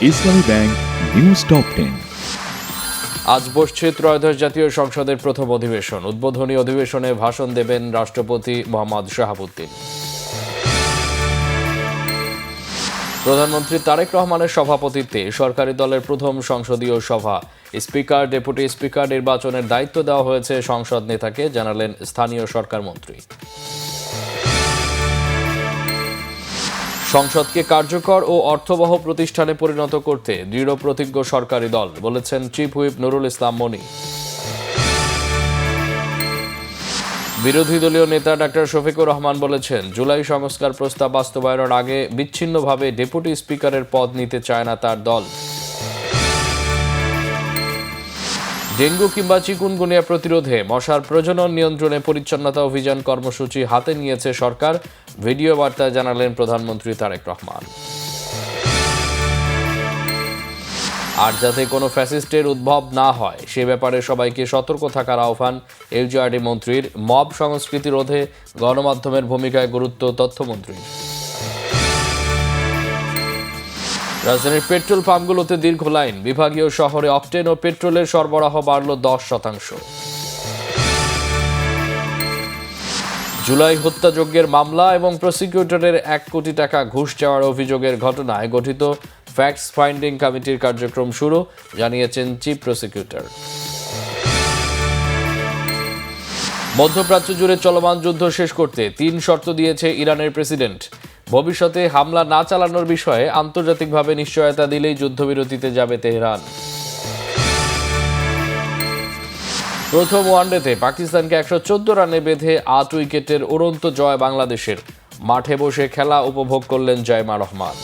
ইসলামী bank news top 10। আজ বসছে ত্রয়োদশ জাতীয় সংসদের প্রথম অধিবেশন। উদ্বোধনী অধিবেশনে ভাষণ দেবেন রাষ্ট্রপতি মোহাম্মদ শাহাবুদ্দিন। প্রধানমন্ত্রী তারেক রহমানের সভাপতিত্বে সরকারি দলের প্রথম সংসদীয় সভা। স্পিকার, ডেপুটি স্পিকার নির্বাচনের দায়িত্ব দেওয়া হয়েছে সংসদ নেতাকে, জানালেন স্থানীয় সরকার মন্ত্রী। সংসদকে কার্যকর ও অর্থবহ প্রতিষ্ঠানে পরিণত করতে দৃঢ় প্রতিজ্ঞ সরকারি দল, বলেছেন চিফ হুইপ নুরুল ইসলাম মনি। বিরোধী দলীয় নেতা ডাক্তার শফিকুর রহমান বলেছেন, জুলাই সংস্কার প্রস্তাব বাস্তবায়নের আগে বিচ্ছিন্নভাবে ডেপুটি স্পিকারের পদ নিতে চায় না তার দল। ডেঙ্গু কিংবা চিকুনগুনিয়া প্রতিরোধে মশার প্রজনন নিয়ন্ত্রণে পরিচ্ছন্নতা অভিযান কর্মসূচি হাতে নিয়েছে সরকার, ভিডিও বার্তায় জানালেন প্রধানমন্ত্রী তারেক রহমান। আর যাতে কোনো ফ্যাসিস্টের উদ্ভব না হয় সে ব্যাপারে সবাইকে সতর্ক থাকার আহ্বান এলজিআরডি মন্ত্রীর। মব সংস্কৃতি রোধে গণমাধ্যমের ভূমিকায় গুরুত্ব তথ্যমন্ত্রীর। রাজধানীর পেট্রোল পাম্পগুলোতে দীর্ঘ লাইন, বিভাগীয় শহরে অকটেন ও পেট্রোলের সরবরাহ বাড়ল 10%। জুলাই হত্যাযজ্ঞের মামলা এবং প্রসিকিউটরের 1 কোটি টাকা ঘুষ চাওয়ার অভিযোগের ঘটনায় গঠিত ফ্যাক্টস ফাইন্ডিং কমিটির কার্যক্রম শুরু, জানিয়েছেন চিফ প্রসিকিউটর। মধ্যপ্রাচ্য জুড়ে চলমান যুদ্ধ শেষ করতে 3 শর্ত দিয়েছে ইরানের প্রেসিডেন্ট। ভবিষ্যতে হামলা না চালানোর বিষয়ে আন্তর্জাতিকভাবে নিশ্চয়তা দিলেই যুদ্ধবিরতিতে যাবে তেহরান। প্রথম ওয়ানডেতে পাকিস্তানকে 114 রানে বেঁধে 8 উইকেটের উড়ন্ত জয় বাংলাদেশের। মাঠে বসে খেলা উপভোগ করলেন জাইমা রহমান।